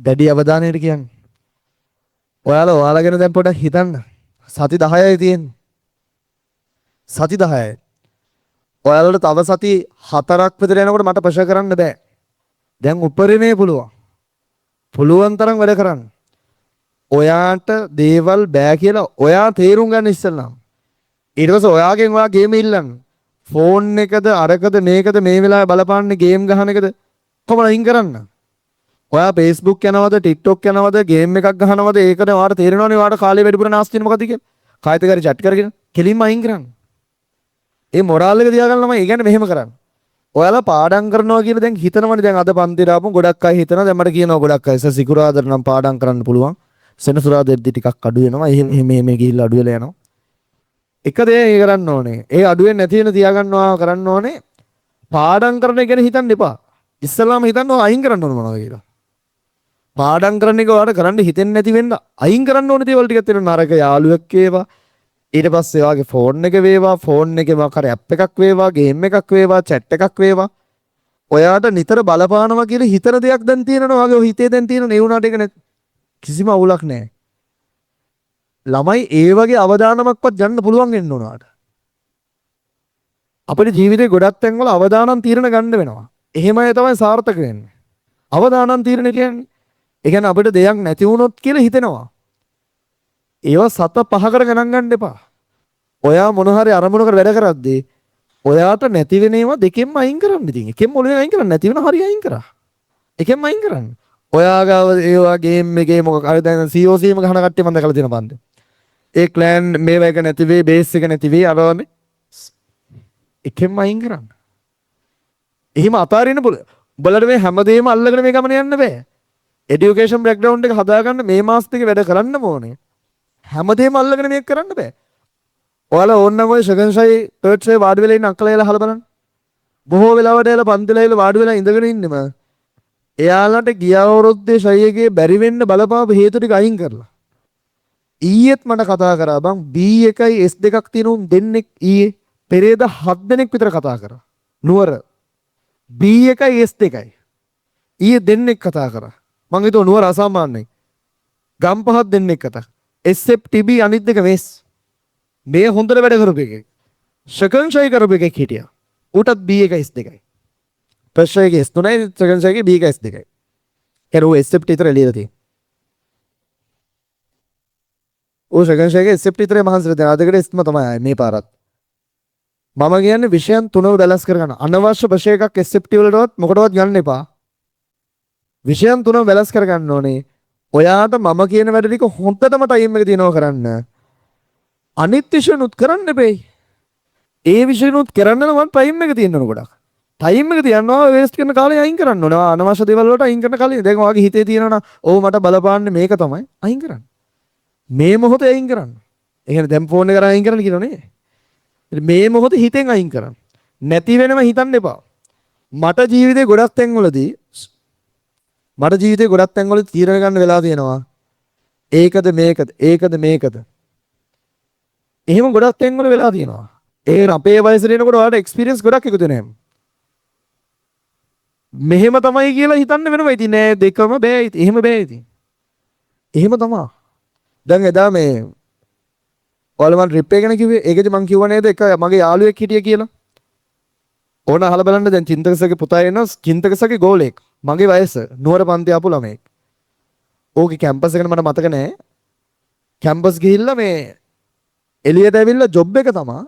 දැඩි අවධානයට කියන්නේ. ඔයාලා ගැන දැන් පොඩ්ඩක් හිතන්න. සති 10යි තියෙන්නේ. සති 10යි. ඔයාලට තව සති 4ක් විතර යනකොට මට ප්‍රෙෂර් කරන්න බෑ. දැන් උපරිමේ පුළුවන්. පුළුවන් තරම් වැඩ කරන්න. ඔයාට දේවල් බෑ කියලා ඔයා තේරුම් ගන්න ඉස්සෙල්ලා. ඊට පස්සේ ඔයාගෙන් ඔයා ගේම ඉල්ලන්න. ෆෝන් එකද අරකද මේකද මේ වෙලාවේ බලපාන්නේ ගේම් ගහන එකද කොහොමද අයින් කරන්න? ඔයා Facebook යනවද TikTok යනවද ගේම් එකක් ගහනවද ඒකද ඔයාට තේරෙනවනේ ඔයාට කාලේ වැඩිපුර නාස්ති වෙන මොකද කියලා. කායිතකාරී chat කරගෙන කෙලින්ම අයින් කරන්න. ඒ මොරාල් එක තියාගන්න ළමයි. ඒ කියන්නේ මෙහෙම කරන්න. ඔයාලා පාඩම් කරනවා කියලා දැන් හිතනවනේ දැන් අද පන්තිට ආපු ගොඩක් අය හිතනවා දැන් මට කියනවා ගොඩක් අය සිකුරාදට නම් පාඩම් කරන්න පුළුවන්. සෙනසුරාදාදී ටිකක් අඩු වෙනවා. එහෙම ගිහිල්ලා අඩු වෙලා යනවා. එක දේ කරන්න ඕනේ. ඒ අඩුවෙන් නැති වෙන තියාගන්නවා කරන්න ඕනේ. පාඩම් කරන එක ගැන හිතන්න එපා. ඉස්සෙල්ලාම හිතන්න ඕන අයින් කරන්න ඕන මොනවද කියලා. පාඩම් කරන එක ඔයාලට කරන්න හිතෙන්නේ නැති වෙන්න අයින් කරන්න ඕනේ දේවල් ටිකක් තියෙනවා. නරක යාළුවෙක් වේවා. ඊට පස්සේ ඔයාගේ ෆෝන් එක වේවා, ෆෝන් එකේ මොකක් හරි ඇප් එකක් වේවා, ගේම් එකක් වේවා, chat එකක් වේවා. ඔයාට නිතර බලපානවා කියලා හිතන දෙයක් දැන් තියෙනවා. ඔයාගේ හිතේ දැන් තියෙන ඒ වුණාට ඒක කිසිම අවුලක් නැහැ. ළමයි ඒ වගේ අවදානමක්වත් ගන්න පුළුවන් වෙන්න ඕනවාට. අපේ ජීවිතේ ගොඩක් තැන්වල අවදානම් තීරණ ගන්න වෙනවා. එහෙමයි තමයි සාර්ථක වෙන්නේ. අවදානම් තීරණ කියන්නේ ඒ කියන්නේ අපිට දෙයක් නැති වුණොත් කියලා හිතෙනවා. ඒවා සත පහකට ගණන් ගන්න එපා. ඔයා මොන හරි අරමුණකට වැඩ කරද්දී ඔයාට නැති වෙන ඒවා දෙකෙන්ම අයින් කරන්න ඉතින්. එකෙන් මොළේ අයින් කරන්න නැති වෙන හරි අයින් කරා. එකෙන්ම අයින් කරන්න. ඔයා ගාව ඒවා ගේම් එකේ මොකක් හරි දැන් COC ම ගහන කට්ටිය මම දැකලා තියෙන බන්ද. ඒ ක්ලෑන් මේවා එක නැති වෙයි බේස් එක නැති වෙයි අරවන්නේ එකෙන්ම අයින් කරන්න. එහෙම අතාරින්න පුළුවන්. උඹලට මේ හැමදේම අල්ලගෙන මේ ගමන යන්න බෑ. এডুকেෂන් බෑග්ග්‍රවුන්ඩ් එක හදාගන්න මේ මාස දෙකේ වැඩ කරන්න ඕනේ. හැමදේම අල්ලගෙන මේක කරන්න බෑ. ඔයාලා ඕනනම් ඔය සෙකන්ඩ් ෂයි තර්ඩ් ෂයි වාඩි වෙලා ඉන්න අක්කලා එලා අහලා බලන්න. බොහෝ වෙලාවට එලා පන්තිලා එලා වාඩි වෙලා ඉඳගෙන ඉන්නෙම එයාලට ගිය අවුරුද්දේ ෂයි එකේ බැරි වෙන්න බලපාපු හේතු ටික අයින් කරලා. ඊයේත් මට කතා කරා බං B1යි S2ක් තියෙන උන් දෙන්නෙක් ඊයේ පෙරේද 7 දෙනෙක් විතර කතා කරා. නුවර B1යි S2යි ඊයේ දෙන්නෙක් කතා කරා. මං හිතුවා නුවර අසාමාන්‍යයි. ගම්පහත් දෙන්නෙක් කතා. SFTB අනිත් දෙක වෙස්. මේ හොඳට වැඩ කරපු එකෙක්. සෙකන්ඩ් ෂයි කරපු එකෙක් හිටියා. ඌටත් B1 S2යි. ෆස්ට් ෂයිගේ S3යි සෙකන්ඩ් ෂයිගේ B1 S2යි. ඒරෝ SFT විතර එළියලා තියෙනවා. ඕ සෙකන්ඩ් ෂයිගේ SFT විතරේ මහන්සියට දෙන අදකට ස්ම තමයි මේ පාරත්. මම කියන්නේ විෂයන් තුනව බැලන්ස් කරගන්න. අනවශ්‍ය ප්‍රශ්න එකක් SFT වලටවත් මොකටවත් ගන්න එපා. විෂයන් තුනව බැලන්ස් කරගන්න ඕනේ. ඔයාට මම කියන වැඩ ටික හොඳටම ටයිම් එක දිනව කරන්න. අනිත් විෂයනුත් කරන්න එපෙයි. ඒ විෂයනුත් කරන්න නම් ටයිම් එක තියෙන්න ඕන ගොඩක්. ටයිම් එක තියනවා වේස්ට් කරන කාලේ අයින් කරන්න ඕන. අනවශ්‍ය දේවල් වලට අයින් කරන කාලේ දැන් ඔයාගේ හිතේ තියෙනවා ඕ මට බලපාන්නේ මේක තමයි අයින් කරන්න. මේ මොහොතේ අයින් කරන්න. ඒ කියන්නේ දැන් ෆෝන් එක කරන් අයින් කරන්න කියනෝ නේ. මේ මොහොතේ හිතෙන් අයින් කරන්න. නැති වෙනම හිතන්න එපා. මට ජීවිතේ ගොඩක් තැන්වලදී තීරණ ගන්න වෙලා තියෙනවා. ඒකද මේකද එහෙම ගොඩක් තැන්වල වෙලා තියෙනවා. ඒ අපේ වයසට එනකොට ඔයාලට එක්ස්පීරියන්ස් ගොඩක් එකතු වෙනවා. මෙහෙම තමයි කියලා හිතන්න වෙනවා. ඉතින් නෑ දෙකම බෑ. එහෙම බෑ ඉතින්. එහෙම තමයි. දැන් එදා මේ ඔයාලා මම ට්‍රිප් එක ගැන කිව්වේ. ඒකෙදි මම කිව්වා නේද එක මගේ යාළුවෙක් හිටිය කියලා. ඕන අහලා බලන්න දැන් චින්තකසගේ පුතා එනවා චින්තකසගේ ගෝලෙක්. මගේ වයස නුවර පන්ති ආපු ළමෙක්. ඕකේ කැම්පස් එකට මට මතක නෑ. කැම්පස් ගිහිල්ලා මේ එළියට ඇවිල්ලා ජොබ් එක තමයි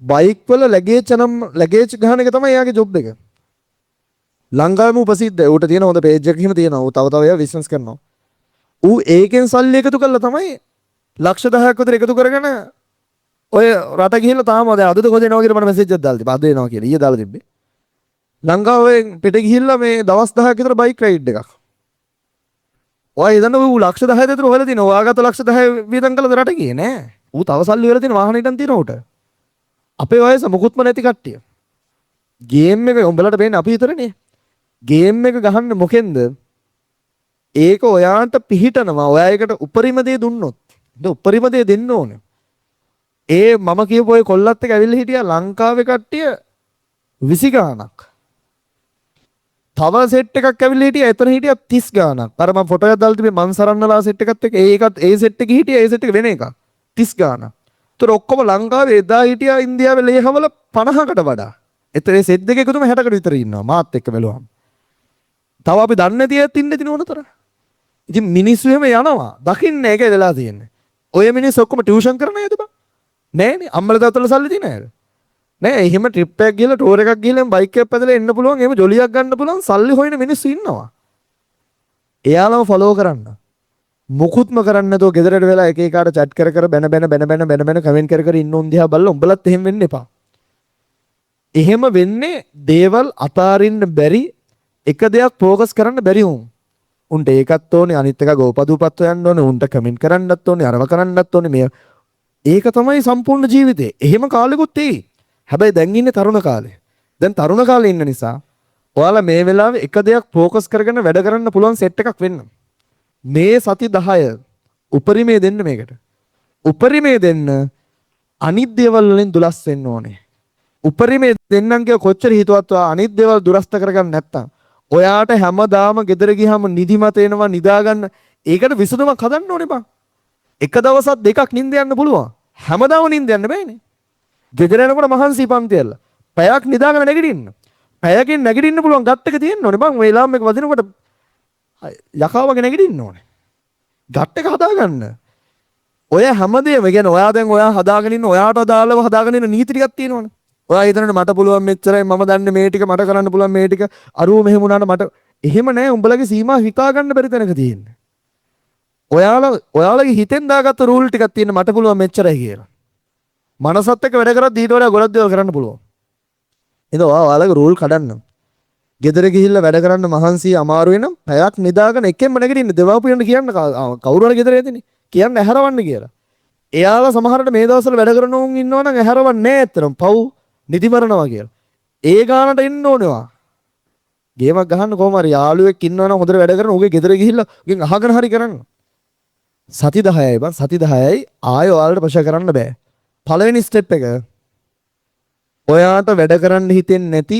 බයික් වල ලැගේජ් ගහන එක තමයි එයාගේ ජොබ් එක. ලංකාවෙම උපසිද්ධ. ඌට තියෙන හොඳ පේජ් එකක් හිම තියෙනවා. ඌ තව ඒවා බිස්නස් කරනවා. ඌ ඒකෙන් සල්ලි එකතු කරලා තමයි ලක්ෂ 10ක් විතර එකතු කරගෙන ඔය රට ගිහිල්ලා තාම දැන් අදද කොහෙද එනවා කියලා මට මැසේජ් එකක් දාලා තිබ්බා. අද එනවා කියලා. ඊයේ දාලා තිබ්බේ. ලංකාවේ පිට ගිහිල්ලා මේ දවස් 10ක් විතර බයික් රයිඩ් එකක්. ඔය ඉතින් ඌ ලක්ෂ 10 විතර හොයලා තිනවා. ඔයාගත ලක්ෂ 10 වියදම් කළද රට ගියේ නෑ. ඌ තව සල්ලි වල තියෙන වාහන හිටන් තියෙන ඌට. අපේ වයස මොකුත්ම නැති කට්ටිය. ගේම් එක උඹලට වෙන්නේ අපි විතරනේ. ගේම් එක ගහන්න මොකෙන්ද? ඒක ඔයාට පිහිටනවා. ඔයා ඒකට උපරිම දේ දුන්නොත්. උපරිම දේ දෙන්න ඕනේ. ඒ මම කියපු ඔය කොල්ලත් එක්ක ඇවිල්ලා හිටියා ලංකාවේ කට්ටිය 20 ගාණක්. තව සෙට් එකක් ඇවිල්ලා හිටියා එතන හිටියා 30 ගාණක්. අර මම ෆොටෝ එකක් දාලා තිබේ මං සරන්නලා සෙට් එකත් එක්ක ඒකත් ඒ සෙට් එකේ හිටියා ඒ සෙට් එක වෙන එකක් 30 ගාණක්. ඒතර ඔක්කොම ලංකාවේ එදා හිටියා ඉන්දියාවේ ලේහවල 50කට වඩා. ඒතර ඒ සෙට් දෙක එකතුම 60කට විතර ඉන්නවා මාත් එක්ක බැලුවම. තව අපි දන්නේ නැති ඇත් ඉන්නේ තින ඕනතර. ඉතින් මිනිස්සු එහෙම යනවා. දකින්නේ ඒකේ වෙලා තියෙන්නේ. ඔය මිනිස්සු ඔක්කොම ටියුෂන් කරන නේද බං? නෑනේ අම්මලා තාත්තලා සල්ලි තියන අය. නෑ එහෙම ට්‍රිප් එකක් ගිහලා ටූර් එකක් ගිහලා බයික් එකක් පැදලා එන්න පුළුවන් එහෙම ජොලියක් ගන්න පුළුවන් සල්ලි හොයන මිනිස්සු ඉන්නවා. එයාලම ෆලෝ කරන්න. මුකුත්ම කරන්න නැතුව ගෙදරට වෙලා එක එකාට chat කර කර බැන බැන කමෙන්ට් කර කර ඉන්න උන් දිහා බලලා උඹලත් එහෙම වෙන්න එපා. එහෙම වෙන්නේ දේවල් අතාරින්න බැරි එක දෙයක් ફોකස් කරන්න බැරි වුන්. උන්ට ඒකත් ඕනේ අනිත් එක ගෝපදූපත් හොයන්න ඕනේ උන්ට කමෙන්ට් කරන්නත් ඕනේ අරව කරන්නත් ඕනේ මේ ඒක තමයි සම්පූර්ණ ජීවිතේ. එහෙම කාලෙකුත් තියෙයි. හැබැයි දැන් ඉන්නේ තරුණ කාලේ. දැන් තරුණ කාලේ ඉන්න නිසා ඔයාලා මේ වෙලාවේ එක දෙයක් ફોකස් කරගෙන වැඩ කරන්න පුළුවන් සෙට් එකක් වෙන්න. මේ සති 10 උපරිමේ දෙන්න මේකට. උපරිමේ දෙන්න අනිත් දේවල් වලින් දුලස් වෙන්න ඕනේ. උපරිමේ දෙන්නම් කිය කොච්චර හිතුවත් අනිත් දේවල් දුරස්ත කරගන්න නැත්තම් ඔයාට හැමදාම ගෙදර ගියාම නිදිමත එනවා නිදාගන්න ඒකට විසඳුමක් හදන්න ඕනේ බං. එක දවසක් දෙකක් නිින්ද යන්න පුළුවන්. හැමදාම නිින්ද යන්න බෑනේ. ගෙදර යනකොට මහන්සි පන්තියල්ල. පැයක් නිදාගෙන නැගිටින්න. පැයකින් නැගිටින්න පුළුවන් ගත් එක තියෙන්න ඕනේ බං. මේ ලාම් එක වදිනකොට යකා වගේ නැගිටින්න ඕනේ. ගත් එක හදාගන්න. ඔය හැමදේම කියන්නේ ඔයා දැන් ඔයා හදාගෙන ඉන්න ඔයාට අදාළව හදාගෙන ඉන්න නීති ටිකක් තියෙනවනේ. ඔයා හිතන්නේ මට පුළුවන් මෙච්චරයි මම දන්නේ මේ ටික මට කරන්න පුළුවන් මේ ටික අරුව මෙහෙම වුණාට මට එහෙම නෑ උඹලගේ සීමා හිතා ගන්න බැරි තැනක තියෙන්නේ. ඔයාලගේ හිතෙන් දාගත්ත රූල් ටිකක් තියෙන මට පුළුවන් මෙච්චරයි කියලා. මනසත් එක්ක වැඩ කරද්දී ඊට වඩා ගොඩක් දේවල් කරන්න පුළුවන්. එහෙනම් ඔයාලගේ රූල් කඩන්න. ගෙදර ගිහිල්ලා වැඩ කරන්න මහන්සි අමාරු වෙනම් පැයක් නිදාගෙන එකෙන්ම නැගිටින්න දෙවපියන්ට කියන්න කවුරු හරි ගෙදර එදිනේ කියන්න ඇහැරවන්න කියලා. එයාලා සමහරට මේ දවස්වල වැඩ කරන උන් ඉන්නවනම් ඇහැරවන්නේ නැහැ ඇත්තටම පව් නිදි මරනවා කියලා. ඒ ගානට එන්න ඕනවා. ගේමක් ගහන්න කොහොම හරි යාළුවෙක් ඉන්නවනම් හොඳට වැඩ කරන උගේ ගෙදර ගිහිල්ලා උගෙන් අහගෙන හරි කරන්න. සති 10යි බං සති 10යි ආයෙ ඔයාලට ප්‍රශ කරන්න බෑ. පළවෙනි ස්ටෙප් එක ඔයාට වැඩ කරන්න හිතෙන්නේ නැති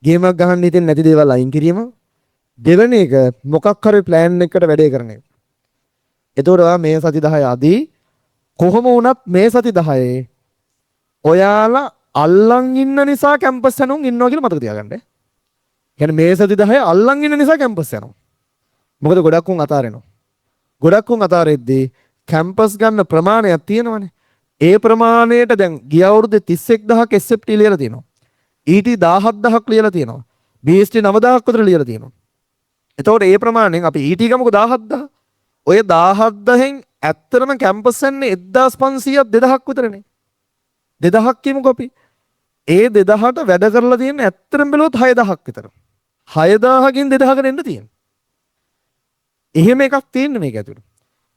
ගේමක් ගහන්න හිතෙන්නේ නැති දේවල් අයින් කිරීම. දෙවෙනි එක මොකක් හරි ප්ලෑන් එකකට වැඩේ කරන එක. එතකොට ඔයා මේ සති 10 ආදී කොහොම වුණත් මේ සති 10 ඔයාලා අල්ලන් ඉන්න නිසා කැම්පස් යනුන් ඉන්නවා කියලා මතක තියාගන්න. කියන්නේ මේ සති 10 අල්ලන් ඉන්න නිසා කැම්පස් යනවා. මොකද ගොඩක් උන් අතාරිනවා. ගොඩක් උන් අතාරෙද්දී කැම්පස් ගන්න ප්‍රමාණයක් තියෙනවනේ. ඒ ප්‍රමාණයට දැන් ගිය අවුරුද්දේ 31000ක් SFT ලියලා තියෙනවා. ET 17000ක් ලියලා තියෙනවා. BST 9000ක් විතර ලියලා තියෙනවා. එතකොට ඒ ප්‍රමාණයෙන් අපි ET ගමුකෝ 17000. ඔය 17000න් ඇත්තටම කැම්පස් යන්නේ 1500ක් 2000ක් විතරනේ. 2000ක් කියමුකෝ අපි. ඒ 2000ට වැඩ කරලා තියෙන්නේ ඇත්තටම බැලුවොත් 6000ක් විතර. 6000කින් 2000කට එන්න තියෙනවා. එහෙම එකක් තියෙන්නේ මේක ඇතුළේ.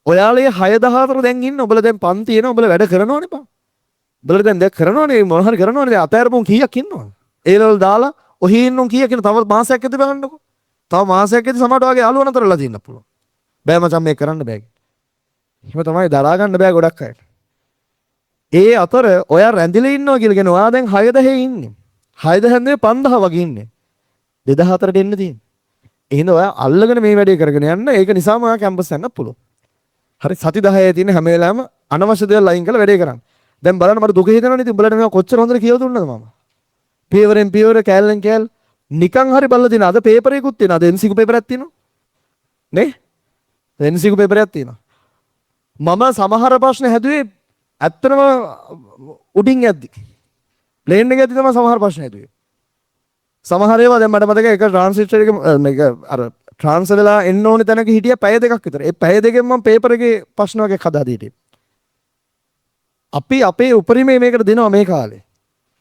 ඔයාලේ 6000 අතර දැන් ඉන්න ඔබලා දැන් පන්ති එන ඔබලා වැඩ කරනවනේ බං. ඔබලා දැන් කරනවනේ මොන හරි කරනවනේ දැන් අතෑරපුන් කීයක් ඉන්නවද? ඒ ලෙවල් දාලා ඔහි ඉන්නුන් කීයක් ඉන්න තව මාසයක් ඇද්ද බලන්නකෝ. තව මාසයක් ඇද්ද සමහරට වගේ යාළුවා නතරලා තියෙන්න පුළුවන්. බෑ මචං මේක කරන්න බෑ. එහෙම තමයි දරා ගන්න බෑ ගොඩක් අයට. ඒ අතර ඔයා රැඳිලා ඉන්නවා කියලා කියන ඔයා දැන් 6000 ඉන්නේ. 6000 නෙවෙයි 5000 වගේ ඉන්නේ. 2004ට එන්න තියෙන්නේ. එහෙනම් ඔයා අල්ලගෙන මේ වැඩේ කරගෙන යන්න. ඒක නිසාම ඔයා කැම්පස් යන්න පුළුවන්. හරි සති 10 තියෙන හැම වෙලාවෙම අනවශ්‍ය දේවල් අයින් කරලා වැඩේ කරන්න. දැන් බලන්න මට දුක හිතෙනවා නේද? උඹලට මේවා කොච්චර හොඳට කියලා දුන්නද මම? පියවරෙන් පියවර කෑල්ලෙන් කෑල්ල නිකන් හරි බලලා තියෙන. අද පේපර් එකකුත් තියෙනවා. අද MCQ පේපර් එකක් තියෙනවා. නේ? MCQ පේපර් එකක් තියෙනවා. මම සමහර ප්‍රශ්න හැදුවේ ඇත්තටම උඩින් යද්දි. ප්ලේන් එකේ යද්දි තමයි සමහර ප්‍රශ්න හැදුවේ. සමහර ඒවා දැන් මට මතකයි එක ට්‍රාන්ස්ලේටර් එක මේක අර ට්‍රාන්ස්ලර් වෙලා එන්න ඕනේ තැනක හිටියා පැය දෙකක් විතර. ඒ පැය දෙකෙන් මම පේපර් එකේ ප්‍රශ්න වගේ හදා දීලා. අපි අපේ උපරිමය මේකට දෙනවා මේ කාලේ.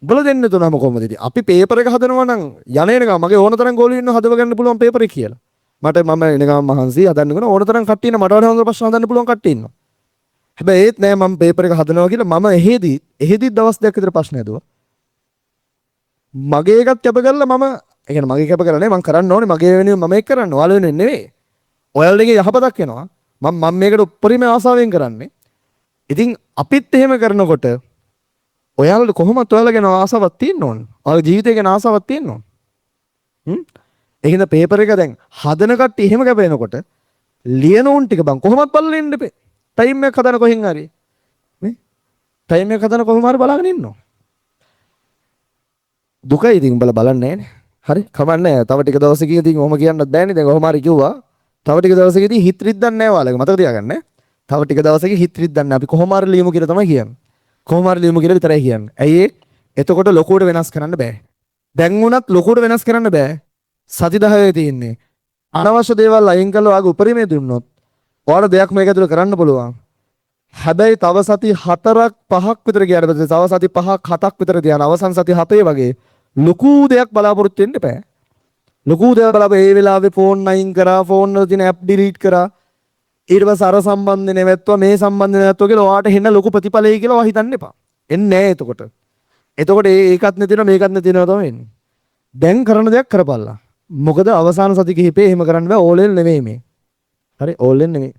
උඹලා දෙන්න තුනම කොහොමද ඉතින්? අපි පේපර් එක හදනවා නම් යන්නේ නේද? මගේ ඕන තරම් ගෝලියෝ ඉන්නව හදව ගන්න පුළුවන් පේපර් එක කියලා. මට මම එනකම් මහන්සි හදන්න ගන ඕන තරම් කට්ටිය ඉන්න මට වඩා හොඳ ප්‍රශ්න හදන්න පුළුවන් කට්ටිය ඉන්නවා. හැබැයි ඒත් නෑ මම පේපර් එක හදනවා කියලා මම එහෙදි දවස් දෙකක් විතර ප්‍රශ්න හැදුවා. මගේ එකත් කැප කරලා මම ඒ කියන්නේ මගේ කැප කරලා නේ මම කරන්න ඕනේ මගේ වෙනුවෙන් මම ඒක කරන්න. ඔයාලා වෙනුවෙන් නෙවෙයි. ඔයාලගේ යහපතක් වෙනවා. මම මේකට උපරිම ආසාවෙන් කරන්නේ. ඉතින් අපිත් එහෙම කරනකොට ඔයාලට කොහොමද ඔයාලා ගැන ආසාවක් තියෙන්න ඕන. ඔයාලගේ ජීවිතය ගැන ආසාවක් තියෙන්න ඕන. එහෙනම් පේපර් එක දැන් හදන කට්ටිය එහෙම කැපෙනකොට ලියන උන් ටික බං කොහොමත් බලලා ඉන්න බෑ. ටයිම් එක හදන කොහෙන් හරි. නේ? ටයිම් එක හදන කොහොම හරි බලාගෙන ඉන්නවා. දුකයි ඉතින් උඹලා බලන්නේ නෑනේ. හරි කමන්නේ. තව ටික දවසකින් ඉතින් ඔහොම කියන්නත් බෑනේ. දැන් ඔහොම හරි කිව්වා. තව ටික දවසකදී හිත රිද්දන්නේ නෑ ඔයාලගේ. මතක තියාගන්න. තව ටික දවසකින් හිත රිද්දන්නේ. අපි කොහොම හරි ලියමු කියලා තමයි කියන්නේ. කොහොම හරි ලියමු කියලා විතරයි කියන්නේ. ඇයි ඒ? එතකොට ලොකුවට වෙනස් කරන්න බෑ. දැන් උනත් ලොකුවට වෙනස් කරන්න බෑ. සති 10 තියෙන්නේ. අනවශ්‍ය දේවල් අයින් කරලා ඔයාගේ උපරිමය දුන්නොත් ඔයාලා දෙයක් මේක ඇතුළේ කරන්න පුළුවන්. හැබැයි තව සති 4ක් 5ක් විතර ගියාට පස්සේ තව සති 5ක් 7ක් විතර තියන අවසන් සති 7 වගේ ලොකු දෙයක් බලාපොරොත්තු වෙන්න එපා. ලොකු දෙයක් බලාපොරොත්තු ඒ වෙලාවේ ෆෝන් අයින් කරා, ෆෝන් වල තියෙන ඇප් ඩිලීට් කරා. ඊට පස්සේ අර සම්බන්ධ නැවැත්තුවා, මේ සම්බන්ධ නැවැත්තුවා කියලා ඔයාට හෙන්න ලොකු ප්‍රතිඵලයි කියලා ඔයා හිතන්න එපා. එන්නේ නැහැ එතකොට. එතකොට ඒකත් නැතිනවා මේකත් නැතිනවා තමයි එන්නේ. දැන් කරන දෙයක් කරපල්ලා. මොකද අවසාන සති කිහිපේ එහෙම කරන්න බෑ. ඕලෙල් නෙමෙයි මේ. හරි ඕලෙල් නෙමෙයි.